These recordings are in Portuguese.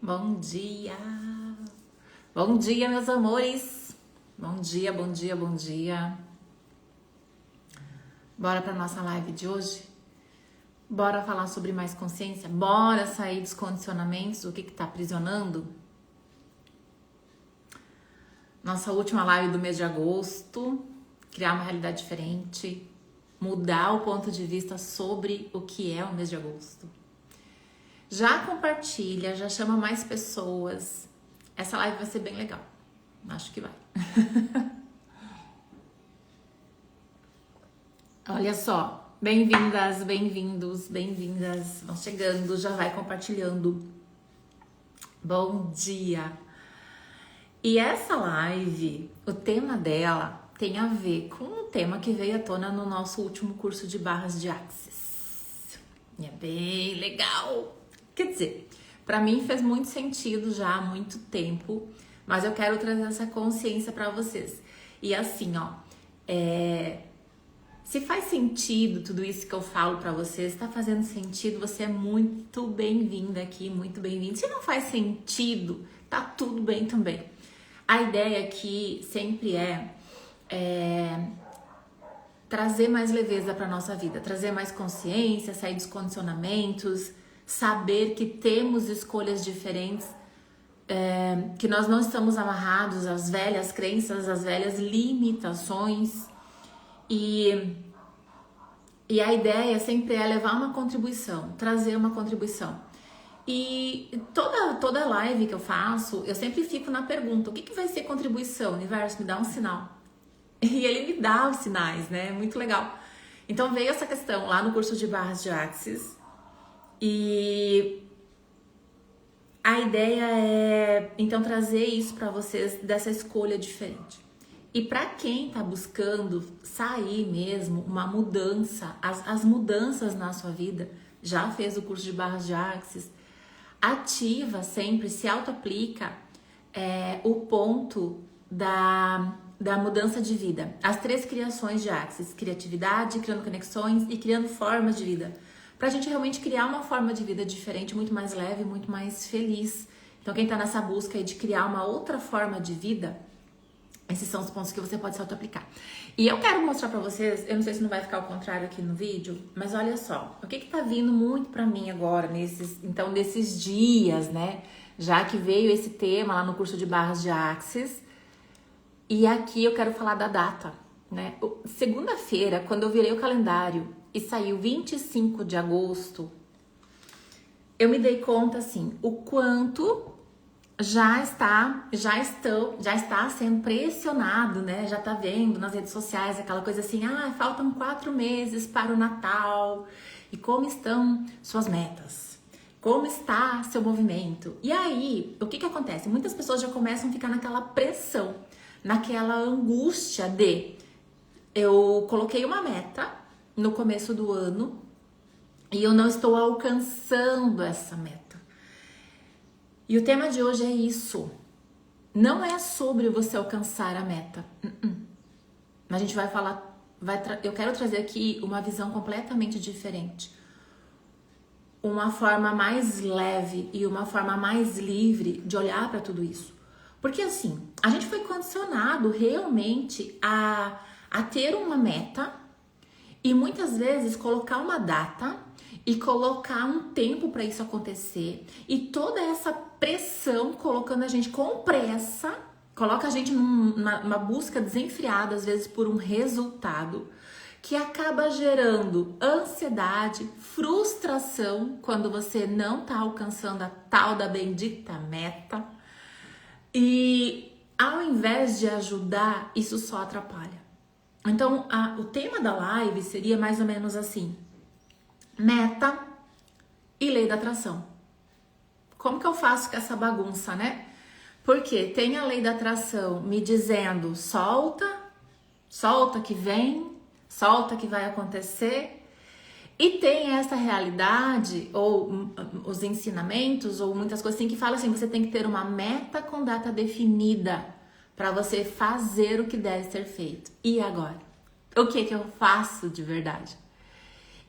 Bom dia! Bom dia, meus amores! Bom dia, bom dia, bom dia! Bora para nossa live de hoje? Bora falar sobre mais consciência? Bora sair dos condicionamentos, o que tá aprisionando? Nossa última live do mês de agosto, criar uma realidade diferente, mudar o ponto de vista sobre o que é o mês de agosto. Já compartilha, já chama mais pessoas. Essa live vai ser bem legal. Acho que vai. Olha só, bem-vindas, bem-vindos, bem-vindas. Vão chegando, já vai compartilhando. Bom dia. E essa live, o tema dela tem a ver com um tema que veio à tona no nosso último curso de barras de Axis. E é bem legal. Quer dizer, para mim fez muito sentido já há muito tempo, mas eu quero trazer essa consciência para vocês. E assim, ó, se faz sentido tudo isso que eu falo para vocês, está fazendo sentido, você é muito bem-vinda aqui, muito bem-vindo. Se não faz sentido, tá tudo bem também. A ideia aqui sempre é trazer mais leveza para nossa vida, trazer mais consciência, sair dos condicionamentos, saber que temos escolhas diferentes, que nós não estamos amarrados às velhas crenças, às velhas limitações. E a ideia sempre é levar uma contribuição, trazer uma contribuição. E toda live que eu faço, eu sempre fico na pergunta, o que vai ser contribuição? Universo, me dá um sinal. E ele me dá os sinais, né? Muito legal. Então veio essa questão lá no curso de barras de Axis. E a ideia é, então, trazer isso para vocês dessa escolha diferente. E para quem tá buscando sair mesmo, uma mudança, as mudanças na sua vida, já fez o curso de barras de Axis, ativa sempre, se auto-aplica o ponto da mudança de vida. As 3 criações de Axis: criatividade, criando conexões e criando formas de vida. Pra gente realmente criar uma forma de vida diferente, muito mais leve, muito mais feliz. Então quem tá nessa busca aí de criar uma outra forma de vida, esses são os pontos que você pode se auto-aplicar. E eu quero mostrar pra vocês, eu não sei se não vai ficar ao contrário aqui no vídeo, mas olha só, o que tá vindo muito pra mim agora, nesses dias, né? Já que veio esse tema lá no curso de barras de Axis, e aqui eu quero falar da data, né? Segunda-feira, quando eu virei o calendário e saiu 25 de agosto, eu me dei conta, assim, o quanto já está sendo pressionado, né? Já tá vendo nas redes sociais aquela coisa assim, faltam 4 meses para o Natal. E como estão suas metas? Como está seu movimento? E aí, o que acontece? Muitas pessoas já começam a ficar naquela pressão, naquela angústia de eu coloquei uma meta no começo do ano e eu não estou alcançando essa meta. E o tema de hoje é isso. Não é sobre você alcançar a meta. A gente vai falar, eu quero trazer aqui uma visão completamente diferente. Uma forma mais leve e uma forma mais livre de olhar para tudo isso. Porque assim, a gente foi condicionado realmente a ter uma meta e muitas vezes colocar uma data e colocar um tempo para isso acontecer, e toda essa pressão colocando a gente com pressa, coloca a gente numa busca desenfreada, às vezes por um resultado, que acaba gerando ansiedade, frustração quando você não tá alcançando a tal da bendita meta, e ao invés de ajudar, isso só atrapalha. Então, o tema da live seria mais ou menos assim: meta e lei da atração. Como que eu faço com essa bagunça, né? Porque tem a lei da atração me dizendo solta que vem, solta que vai acontecer. E tem essa realidade, ou os ensinamentos, ou muitas coisas assim, que falam assim, você tem que ter uma meta com data definida para você fazer o que deve ser feito. E agora? O que eu faço de verdade?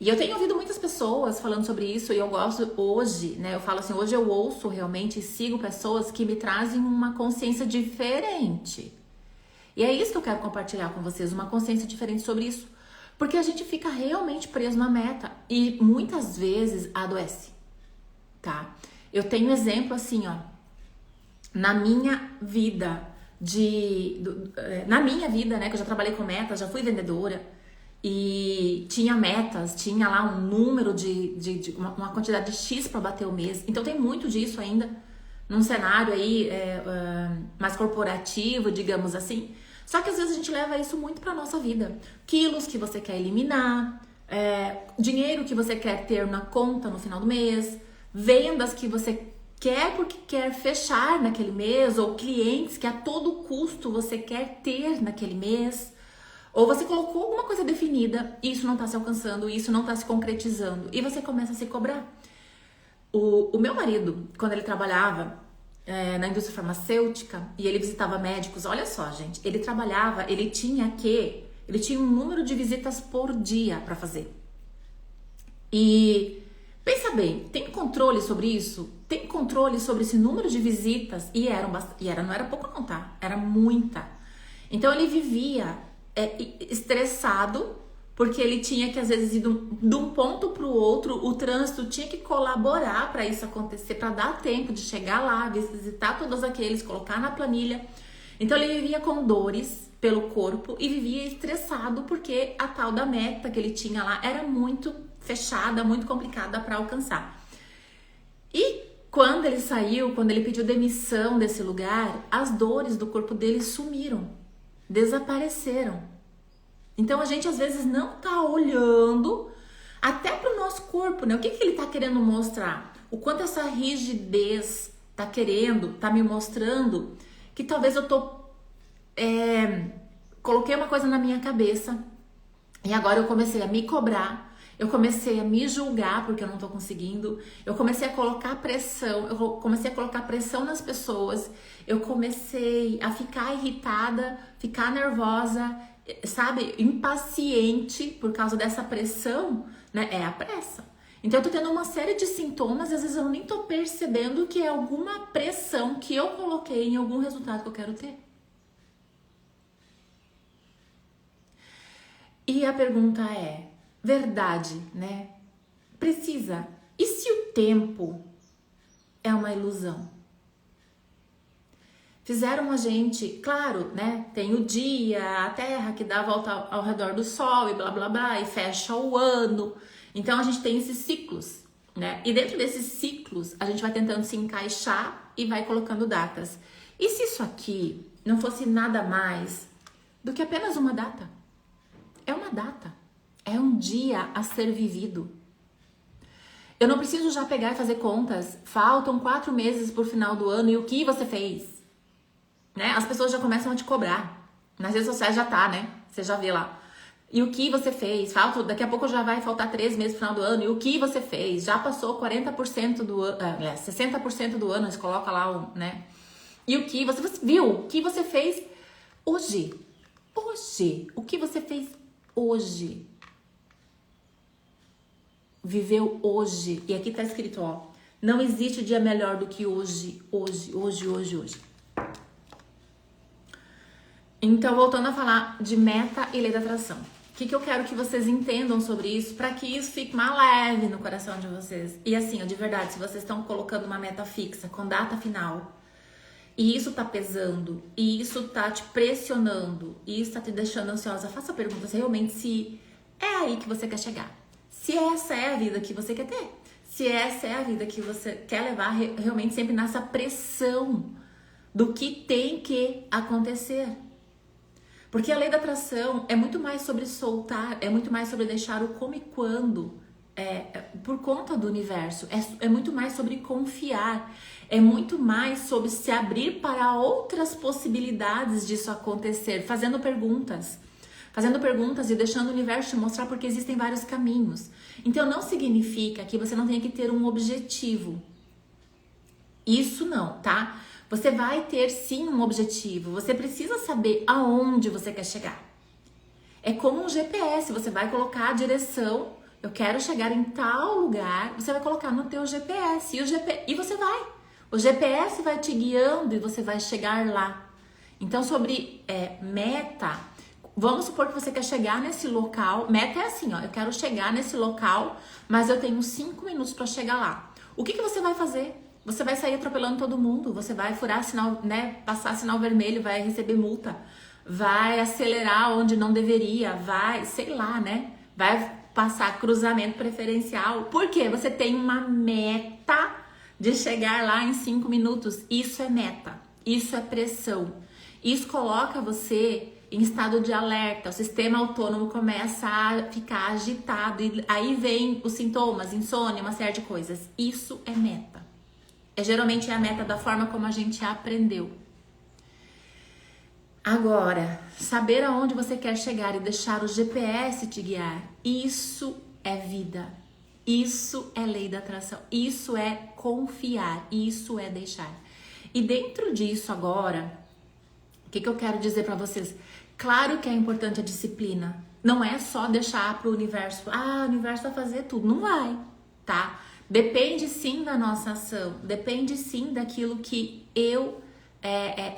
E eu tenho ouvido muitas pessoas falando sobre isso e eu gosto hoje, né? Eu falo assim, hoje eu ouço realmente e sigo pessoas que me trazem uma consciência diferente. E é isso que eu quero compartilhar com vocês, uma consciência diferente sobre isso. Porque a gente fica realmente preso na meta e muitas vezes adoece, tá? Eu tenho exemplo assim, ó, na minha vida, né, que eu já trabalhei com metas, já fui vendedora e tinha metas, tinha lá um número de uma quantidade de X para bater o mês. Então tem muito disso ainda num cenário aí mais corporativo, digamos assim. Só que às vezes a gente leva isso muito para nossa vida. Quilos que você quer eliminar, dinheiro que você quer ter na conta no final do mês, vendas que você quer porque quer fechar naquele mês, ou clientes que a todo custo você quer ter naquele mês. Ou você colocou alguma coisa definida e isso não está se alcançando, isso não está se concretizando. E você começa a se cobrar. O meu marido, quando ele trabalhava na indústria farmacêutica e ele visitava médicos, olha só, gente, ele trabalhava, ele tinha um número de visitas por dia para fazer. E pensa bem, tem controle sobre isso? Tem controle sobre esse número de visitas? Não era pouco não, tá? Era muita. Então ele vivia estressado, porque ele tinha que às vezes ir de um ponto para o outro, o trânsito tinha que colaborar para isso acontecer, para dar tempo de chegar lá, visitar todos aqueles, colocar na planilha. Então ele vivia com dores pelo corpo e vivia estressado porque a tal da meta que ele tinha lá era muito fechada, muito complicada para alcançar. E quando ele saiu, quando ele pediu demissão desse lugar, as dores do corpo dele sumiram, desapareceram. Então a gente às vezes não tá olhando até pro nosso corpo, né? O que ele tá querendo mostrar? O quanto essa rigidez tá me mostrando que talvez eu coloquei uma coisa na minha cabeça e agora eu comecei a me cobrar. Eu comecei a me julgar porque eu não tô conseguindo. Eu comecei a colocar pressão. Eu comecei a colocar pressão nas pessoas. Eu comecei a ficar irritada, ficar nervosa, sabe? Impaciente por causa dessa pressão, né? É a pressa. Então eu tô tendo uma série de sintomas e às vezes eu nem tô percebendo que é alguma pressão que eu coloquei em algum resultado que eu quero ter. E a pergunta é, verdade, né? Precisa. E se o tempo é uma ilusão? Fizeram a gente, claro, né? Tem o dia, a Terra que dá a volta ao redor do Sol e blá blá blá, e fecha o ano. Então a gente tem esses ciclos, né? E dentro desses ciclos a gente vai tentando se encaixar e vai colocando datas. E se isso aqui não fosse nada mais do que apenas uma data? É uma data. É um dia a ser vivido. Eu não preciso já pegar e fazer contas. Faltam 4 meses pro final do ano e o que você fez? Né? As pessoas já começam a te cobrar. Nas redes sociais já tá, né? Você já vê lá. E o que você fez? Daqui a pouco já vai faltar 3 meses pro final do ano. E o que você fez? Já passou 40% do ano, 60% do ano, eles colocam lá, né? E o que você viu? O que você fez hoje? Hoje. O que você fez hoje? Viveu hoje. E aqui tá escrito, ó, não existe dia melhor do que hoje, hoje, hoje, hoje, hoje. Então, voltando a falar de meta e lei da atração. O que eu quero que vocês entendam sobre isso, para que isso fique mais leve no coração de vocês. E assim, ó, de verdade, se vocês estão colocando uma meta fixa, com data final, e isso tá pesando, e isso tá te pressionando, e isso tá te deixando ansiosa, faça a pergunta se realmente se é aí que você quer chegar. Se essa é a vida que você quer ter. Se essa é a vida que você quer levar realmente sempre nessa pressão do que tem que acontecer. Porque a lei da atração é muito mais sobre soltar, é muito mais sobre deixar o como e quando por conta do universo. É muito mais sobre confiar. É muito mais sobre se abrir para outras possibilidades disso acontecer, fazendo perguntas e deixando o universo te mostrar, porque existem vários caminhos. Então não significa que você não tenha que ter um objetivo. Isso não, tá? Você vai ter sim um objetivo. Você precisa saber aonde você quer chegar. É como um GPS, você vai colocar a direção eu quero chegar em tal lugar, você vai colocar no teu GPS e você vai. O GPS vai te guiando e você vai chegar lá. Então, sobre meta, vamos supor que você quer chegar nesse local. Meta é assim, ó, eu quero chegar nesse local, mas eu tenho 5 minutos para chegar lá. O que você vai fazer? Você vai sair atropelando todo mundo, você vai furar sinal, né? Passar sinal vermelho, vai receber multa, vai acelerar onde não deveria, vai, sei lá, né? Vai passar cruzamento preferencial. Por quê? Você tem uma meta de chegar lá em 5 minutos. Isso é meta, isso é pressão. Isso coloca você em estado de alerta, o sistema autônomo começa a ficar agitado e aí vem os sintomas, insônia, uma série de coisas. Isso é meta. Geralmente é a meta da forma como a gente aprendeu. Agora, saber aonde você quer chegar e deixar o GPS te guiar, isso é vida. Isso é lei da atração. Isso é confiar. Isso é deixar. E dentro disso agora, o que eu quero dizer para vocês? Claro que é importante a disciplina. Não é só deixar para o universo. Ah, o universo vai fazer tudo. Não vai, tá? Depende sim da nossa ação, depende sim daquilo que eu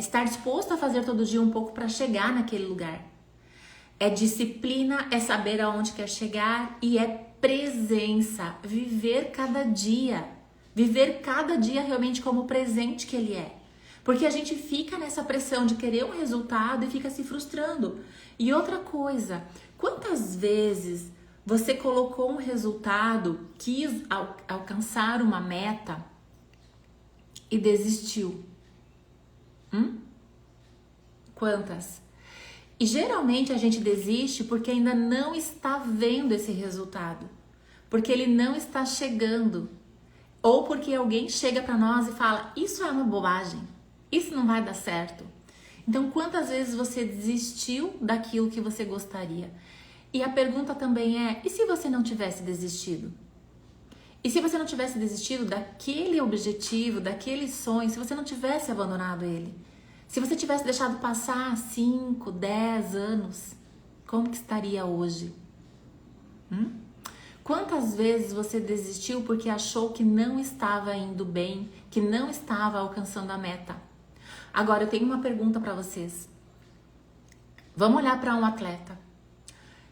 estar disposto a fazer todo dia um pouco para chegar naquele lugar. É disciplina, é saber aonde quer chegar e é presença, viver cada dia realmente como o presente que ele é. Porque a gente fica nessa pressão de querer um resultado e fica se frustrando. E outra coisa, quantas vezes você colocou um resultado, quis alcançar uma meta e desistiu? Quantas? E geralmente a gente desiste porque ainda não está vendo esse resultado, porque ele não está chegando, ou porque alguém chega para nós e fala: isso é uma bobagem, isso não vai dar certo. Então, quantas vezes você desistiu daquilo que você gostaria? E a pergunta também é: e se você não tivesse desistido? E se você não tivesse desistido daquele objetivo, daquele sonho, se você não tivesse abandonado ele? Se você tivesse deixado passar 5, 10 anos, como que estaria hoje? Quantas vezes você desistiu porque achou que não estava indo bem, que não estava alcançando a meta? Agora eu tenho uma pergunta para vocês. Vamos olhar para um atleta.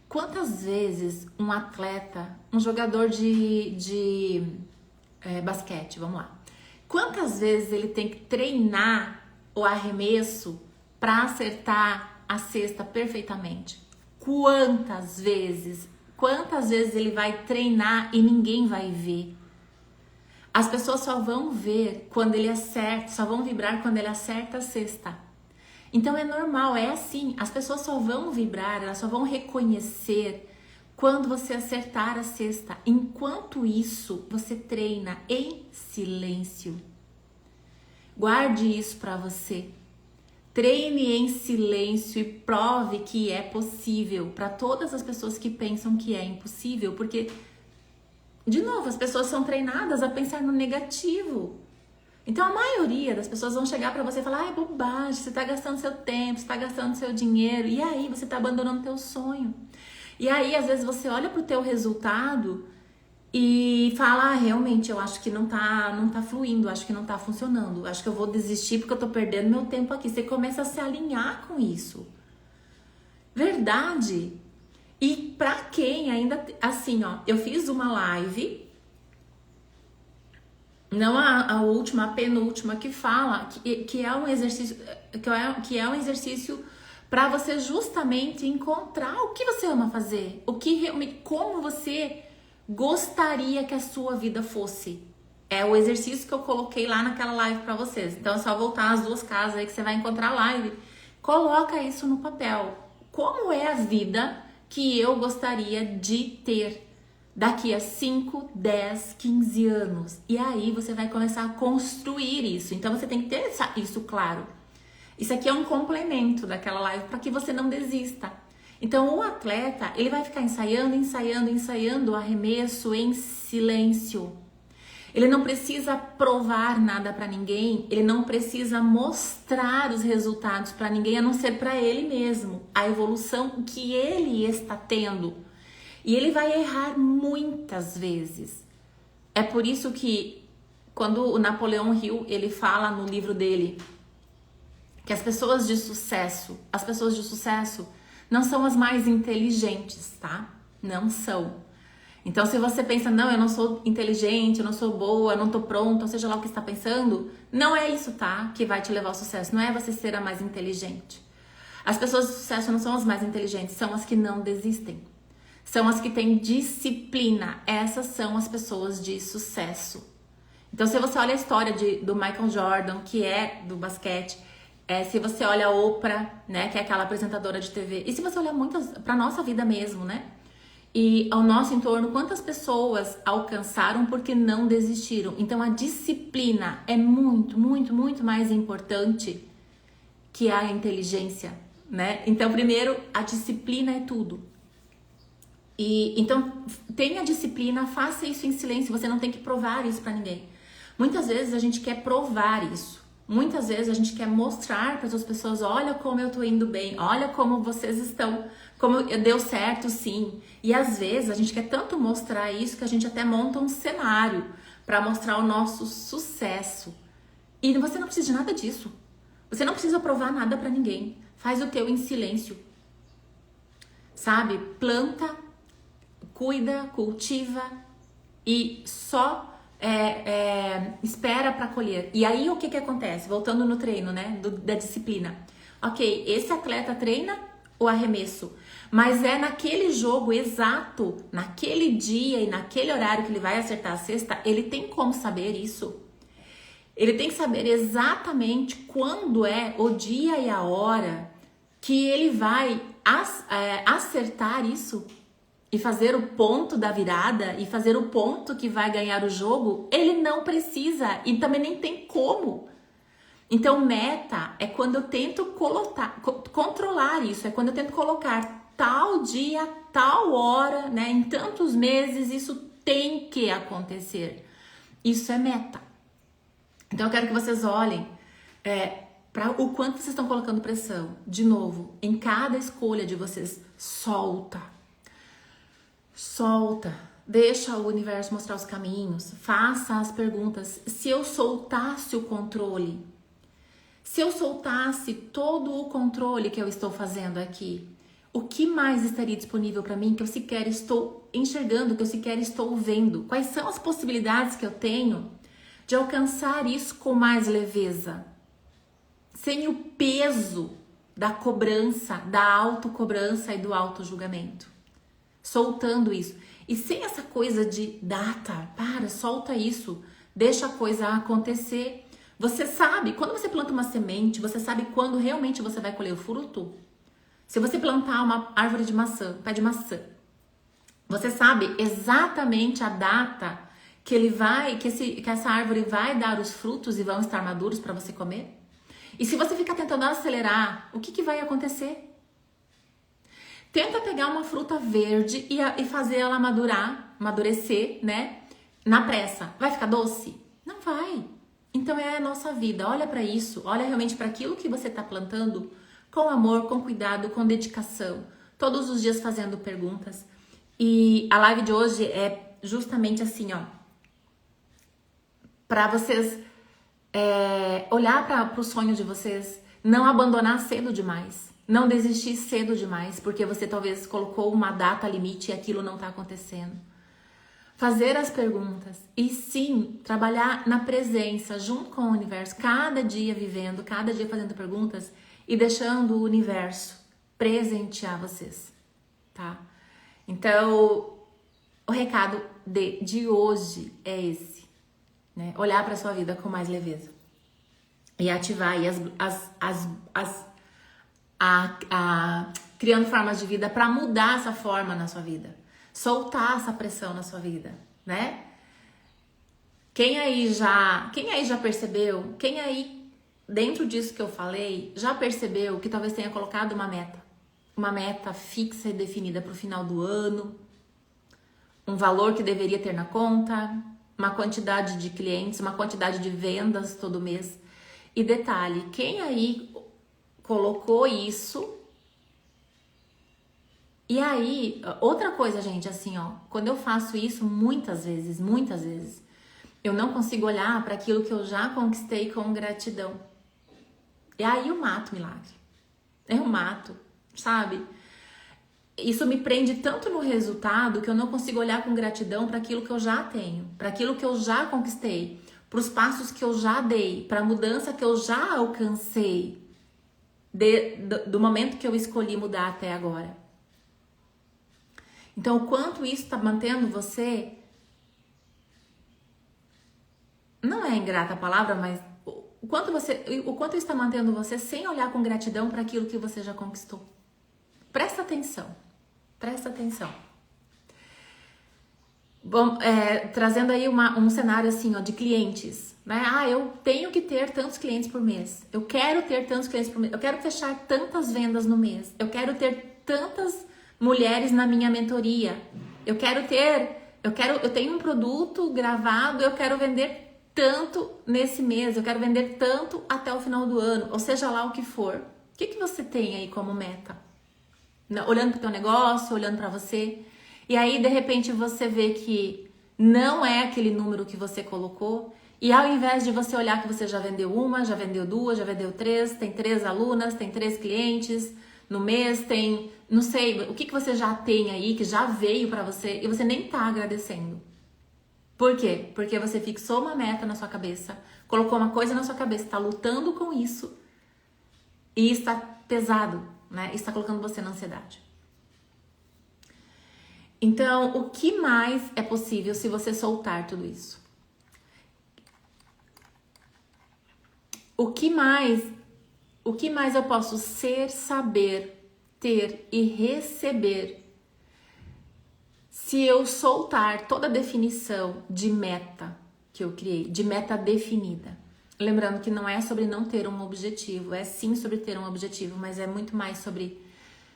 Quantas vezes um atleta, um jogador de basquete, vamos lá. Quantas vezes ele tem que treinar o arremesso para acertar a cesta perfeitamente? Quantas vezes ele vai treinar e ninguém vai ver? As pessoas só vão ver quando ele acerta, só vão vibrar quando ele acerta a cesta. Então é normal, é assim, as pessoas só vão vibrar, elas só vão reconhecer quando você acertar a cesta. Enquanto isso, você treina em silêncio. Guarde isso para você. Treine em silêncio e prove que é possível para todas as pessoas que pensam que é impossível, porque, de novo, as pessoas são treinadas a pensar no negativo. Então a maioria das pessoas vão chegar para você e falar: ah, é bobagem, você está gastando seu tempo, você está gastando seu dinheiro, e aí você está abandonando teu sonho. E aí às vezes você olha pro teu resultado e fala: ah, realmente eu acho que não tá fluindo, acho que não tá funcionando, acho que eu vou desistir porque eu tô perdendo meu tempo aqui. Você começa a se alinhar com isso. Verdade. E pra quem ainda, assim, ó, eu fiz uma live, não a última, a penúltima, que fala que é um exercício, que é um exercício para você justamente encontrar o que você ama fazer, o que realmente, como você gostaria que a sua vida fosse. É o exercício que eu coloquei lá naquela live para vocês. Então é só voltar as 2 casas aí que você vai encontrar a live. Coloca isso no papel. Como é a vida que eu gostaria de ter daqui a 5, 10, 15 anos? E aí você vai começar a construir isso. Então você tem que ter isso claro. Isso aqui é um complemento daquela live para que você não desista. Então o atleta, ele vai ficar ensaiando o arremesso em silêncio. Ele não precisa provar nada para ninguém, ele não precisa mostrar os resultados para ninguém, a não ser para ele mesmo, a evolução que ele está tendo. E ele vai errar muitas vezes. É por isso que quando o Napoleão Hill, ele fala no livro dele que as pessoas de sucesso não são as mais inteligentes, tá? Não são. Então, se você pensa, não, eu não sou inteligente, eu não sou boa, eu não tô pronta, ou seja lá o que você está pensando, não é isso, tá? Que vai te levar ao sucesso. Não é você ser a mais inteligente. As pessoas de sucesso não são as mais inteligentes, são as que não desistem. São as que têm disciplina. Essas são as pessoas de sucesso. Então, se você olha a história do Michael Jordan, que é do basquete, se você olha a Oprah, né, que é aquela apresentadora de TV, e se você olhar muitas pra nossa vida mesmo, né? E ao nosso entorno, quantas pessoas alcançaram porque não desistiram? Então, a disciplina é muito, muito, muito mais importante que a inteligência, né? Então, primeiro, a disciplina é tudo. E então, tenha disciplina, faça isso em silêncio, você não tem que provar isso pra ninguém. Muitas vezes a gente quer provar isso. Muitas vezes a gente quer mostrar para as pessoas, olha como eu tô indo bem, olha como vocês estão, como deu certo sim. E às vezes a gente quer tanto mostrar isso que a gente até monta um cenário para mostrar o nosso sucesso. E você não precisa de nada disso. Você não precisa provar nada para ninguém. Faz o teu em silêncio. Sabe? Planta, cuida, cultiva e só espera para colher. E aí o que acontece? Voltando no treino, né? Da disciplina. Ok, esse atleta treina o arremesso, mas é naquele jogo exato, naquele dia e naquele horário que ele vai acertar a cesta, ele tem como saber isso. Ele tem que saber exatamente quando é o dia e a hora que ele vai acertar isso. E fazer o ponto da virada, e fazer o ponto que vai ganhar o jogo, ele não precisa e também nem tem como. Então, meta é quando eu tento controlar isso, é quando eu tento colocar tal dia, tal hora, né? Em tantos meses, isso tem que acontecer. Isso é meta. Então, eu quero que vocês olhem para o quanto vocês estão colocando pressão. De novo, em cada escolha de vocês, solta, deixa o universo mostrar os caminhos, faça as perguntas. Se eu soltasse o controle, se eu soltasse todo o controle que eu estou fazendo aqui, o que mais estaria disponível para mim que eu sequer estou enxergando, que eu sequer estou vendo? Quais são as possibilidades que eu tenho de alcançar isso com mais leveza? Sem o peso da cobrança, da autocobrança e do autojulgamento. Soltando isso. E sem essa coisa de data, solta isso, deixa a coisa acontecer. Você sabe, quando você planta uma semente, você sabe quando realmente você vai colher o fruto? Se você plantar uma árvore de maçã, pé de maçã, você sabe exatamente a data que que essa árvore vai dar os frutos e vão estar maduros para você comer? E se você ficar tentando acelerar, o que vai acontecer? Tenta pegar uma fruta verde e fazer ela amadurecer, né? Na pressa. Vai ficar doce? Não vai. Então é a nossa vida. Olha para isso. Olha realmente para aquilo que você está plantando com amor, com cuidado, com dedicação. Todos os dias fazendo perguntas. E a live de hoje é justamente assim, ó. Para vocês olhar para o sonho de vocês. Não abandonar cedo demais. Não desistir cedo demais, porque você talvez colocou uma data limite e aquilo não está acontecendo. Fazer as perguntas e sim, trabalhar na presença, junto com o universo, cada dia vivendo, cada dia fazendo perguntas e deixando o universo presentear vocês, tá? Então, o recado de hoje é esse, né? Olhar para sua vida com mais leveza e ativar aí criando formas de vida para mudar essa forma na sua vida. Soltar essa pressão na sua vida, né? Quem aí já percebeu? Quem aí, dentro disso que eu falei, já percebeu que talvez tenha colocado uma meta fixa e definida para o final do ano, um valor que deveria ter na conta, uma quantidade de clientes, uma quantidade de vendas todo mês. E detalhe, quem aí colocou isso E aí, outra coisa, gente, assim, ó, quando eu faço isso muitas vezes, eu não consigo olhar para aquilo que eu já conquistei com gratidão. E aí eu mato o milagre. Eu mato, sabe? Isso me prende tanto no resultado que eu não consigo olhar com gratidão para aquilo que eu já tenho, para aquilo que eu já conquistei, para os passos que eu já dei, para a mudança que eu já alcancei do momento que eu escolhi mudar até agora. Então, o quanto isso está mantendo você, não é ingrata a palavra, mas o quanto isso está mantendo você sem olhar com gratidão para aquilo que você já conquistou. Presta atenção, presta atenção. Bom, trazendo aí um cenário assim, ó, de clientes, né? Ah, eu tenho que ter tantos clientes por mês. Eu quero ter tantos clientes por mês. Eu quero fechar tantas vendas no mês. Eu quero ter tantas mulheres na minha mentoria. Eu tenho um produto gravado, eu quero vender tanto nesse mês, eu quero vender tanto até o final do ano, ou seja lá o que for. O que você tem aí como meta? Olhando para o teu negócio, olhando para você. E aí, de repente, você vê que não é aquele número que você colocou. E ao invés de você olhar que você já vendeu uma, já vendeu duas, já vendeu três, tem 3 alunas, tem 3 clientes no mês, tem, não sei, o que você já tem aí, que já veio para você, e você nem tá agradecendo. Por quê? Porque você fixou uma meta na sua cabeça, colocou uma coisa na sua cabeça, tá lutando com isso, e está pesado, né? Está colocando você na ansiedade. Então, o que mais é possível se você soltar tudo isso? O que mais eu posso ser, saber, ter e receber se eu soltar toda a definição de meta que eu criei, de meta definida? Lembrando que não é sobre não ter um objetivo, é sim sobre ter um objetivo, mas é muito mais sobre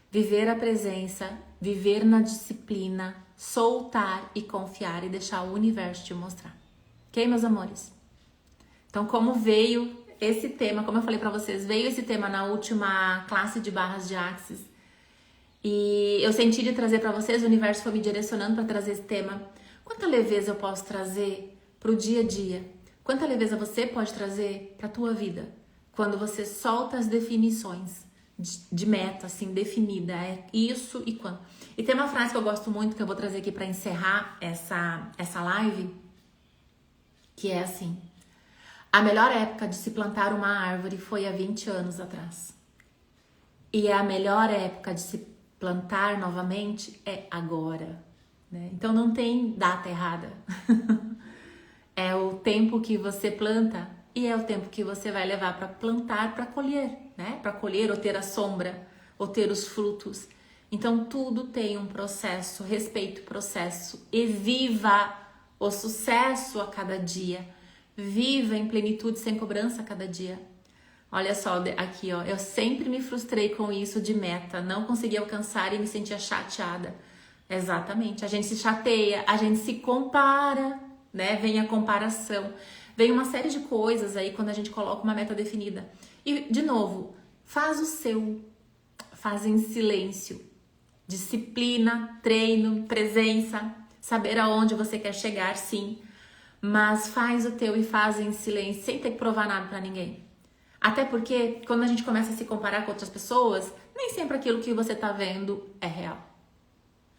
viver a presença, viver na disciplina, soltar e confiar e deixar o universo te mostrar. Ok, meus amores? Então, como veio esse tema, como eu falei pra vocês, veio esse tema na última classe de barras de Axis e eu senti de trazer pra vocês, o universo foi me direcionando pra trazer esse tema. Quanta leveza eu posso trazer pro dia a dia? Quanta leveza você pode trazer pra tua vida quando você solta as definições de meta, assim, definida, é isso e quando. E tem uma frase que eu gosto muito, que eu vou trazer aqui para encerrar essa live, que é assim: a melhor época de se plantar uma árvore foi há 20 anos atrás. E a melhor época de se plantar novamente é agora, né? Então não tem data errada. É o tempo que você planta e é o tempo que você vai levar para plantar, para colher, né? Para colher ou ter a sombra, ou ter os frutos. Então tudo tem um processo, respeite o processo e viva o sucesso a cada dia. Viva em plenitude, sem cobrança a cada dia. Olha só aqui, ó, eu sempre me frustrei com isso de meta, não consegui alcançar e me sentia chateada. Exatamente, a gente se chateia, a gente se compara, né? Vem a comparação. Vem uma série de coisas aí quando a gente coloca uma meta definida. E, de novo, faz o seu. Faz em silêncio. Disciplina, treino, presença. Saber aonde você quer chegar, sim. Mas faz o teu e faz em silêncio, sem ter que provar nada pra ninguém. Até porque, quando a gente começa a se comparar com outras pessoas, nem sempre aquilo que você tá vendo é real.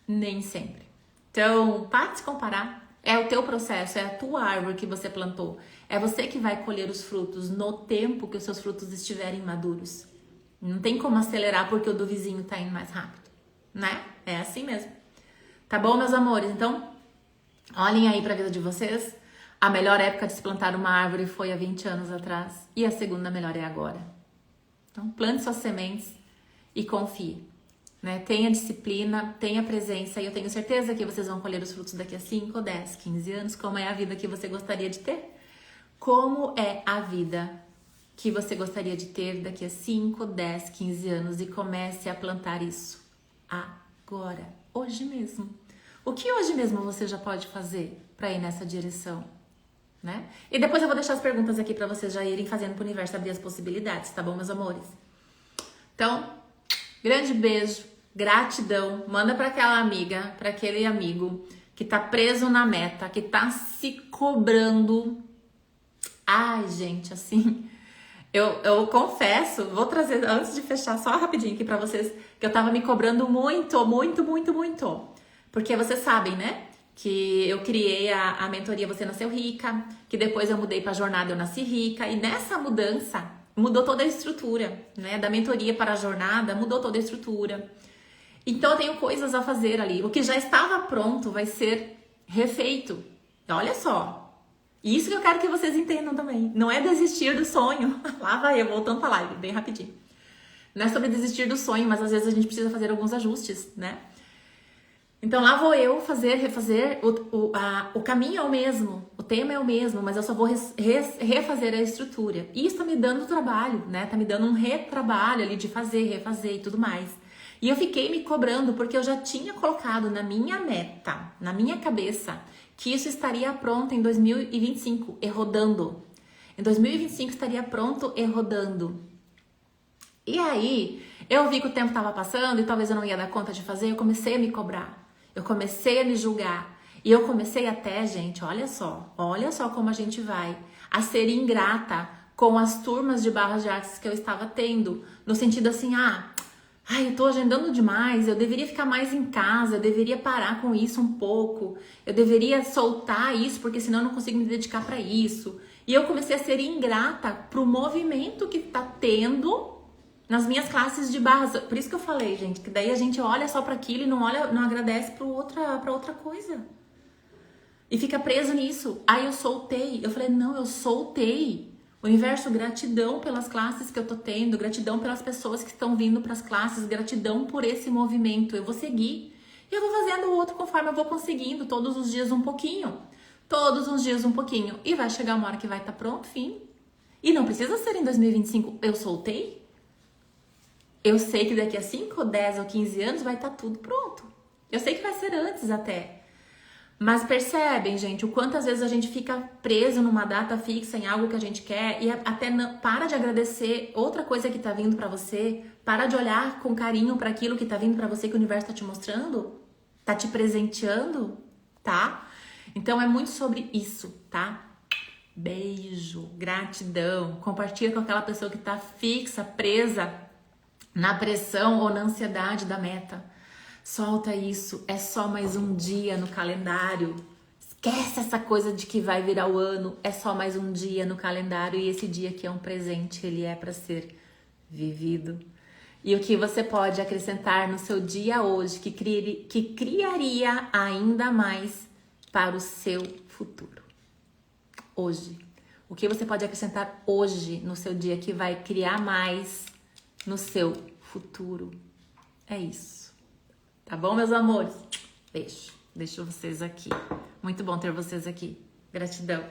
Nem sempre. Então, para de se comparar. É o teu processo, é a tua árvore que você plantou. É você que vai colher os frutos no tempo que os seus frutos estiverem maduros. Não tem como acelerar porque o do vizinho tá indo mais rápido, né? É assim mesmo. Tá bom, meus amores? Então, olhem aí pra vida de vocês. A melhor época de se plantar uma árvore foi há 20 anos atrás. E a segunda melhor é agora. Então, plante suas sementes e confie. Né? Tenha disciplina, tenha presença e eu tenho certeza que vocês vão colher os frutos daqui a 5, 10, 15 anos. Como é a vida que você gostaria de ter? Como é a vida que você gostaria de ter daqui a 5, 10, 15 anos? E comece a plantar isso agora, hoje mesmo. O que hoje mesmo você já pode fazer para ir nessa direção? Né? E depois eu vou deixar as perguntas aqui para vocês já irem fazendo para o universo abrir as possibilidades, tá bom, meus amores? Então, grande beijo, Gratidão. Manda para aquela amiga, para aquele amigo que tá preso na meta, que tá se cobrando. Ai, gente, assim, eu confesso, vou trazer antes de fechar só rapidinho aqui para vocês, que eu tava me cobrando muito, muito, muito, muito. Porque vocês sabem, né? Que eu criei a mentoria Você Nasceu Rica, que depois eu mudei para a jornada Eu Nasci Rica, e nessa mudança mudou toda a estrutura, né? Da mentoria para a jornada mudou toda a estrutura. Então eu tenho coisas a fazer ali. O que já estava pronto vai ser refeito. Olha só. Isso que eu quero que vocês entendam também. Não é desistir do sonho. Lá vai eu voltando pra live, bem rapidinho. Não é sobre desistir do sonho, mas às vezes a gente precisa fazer alguns ajustes, né? Então lá vou eu refazer, o caminho é o mesmo, o tema é o mesmo, mas eu só vou refazer a estrutura. E isso tá me dando trabalho, né? Tá me dando um retrabalho ali de fazer, refazer e tudo mais. E eu fiquei me cobrando porque eu já tinha colocado na minha meta, na minha cabeça, que isso estaria pronto em 2025 e rodando. Em 2025 estaria pronto e rodando. E aí, eu vi que o tempo estava passando e talvez eu não ia dar conta de fazer, eu comecei a me cobrar. Eu comecei a me julgar. E eu comecei até, gente, olha só como a gente vai, a ser ingrata com as turmas de barras de artes que eu estava tendo. No sentido assim, eu tô agendando demais, eu deveria ficar mais em casa, eu deveria parar com isso um pouco, eu deveria soltar isso, porque senão eu não consigo me dedicar para isso. E eu comecei a ser ingrata pro movimento que tá tendo nas minhas classes de barras. Por isso que eu falei, gente, que daí a gente olha só para aquilo e não agradece para outra coisa. E fica preso nisso. Aí eu soltei. Eu falei, não, eu soltei. Universo, gratidão pelas classes que eu tô tendo, gratidão pelas pessoas que estão vindo para as classes, gratidão por esse movimento. Eu vou seguir. E eu vou fazendo o outro conforme eu vou conseguindo, todos os dias um pouquinho. Todos os dias um pouquinho. E vai chegar uma hora que vai estar pronto, fim. E não precisa ser em 2025. Eu soltei. Eu sei que daqui a 5, 10 ou 15 anos vai estar tudo pronto. Eu sei que vai ser antes até. Mas percebem, gente, o quanto às vezes a gente fica preso numa data fixa, em algo que a gente quer e até não, para de agradecer outra coisa que tá vindo pra você, para de olhar com carinho para aquilo que tá vindo pra você, que o universo tá te mostrando, tá te presenteando, tá? Então é muito sobre isso, tá? Beijo, gratidão, compartilha com aquela pessoa que tá fixa, presa na pressão ou na ansiedade da meta. Solta isso, é só mais um dia no calendário. Esquece essa coisa de que vai virar o ano, é só mais um dia no calendário e esse dia aqui é um presente, ele é para ser vivido. E o que você pode acrescentar no seu dia hoje que criaria ainda mais para o seu futuro? Hoje. O que você pode acrescentar hoje no seu dia que vai criar mais no seu futuro? É isso. Tá bom, meus amores? Beijo. Deixo vocês aqui. Muito bom ter vocês aqui. Gratidão.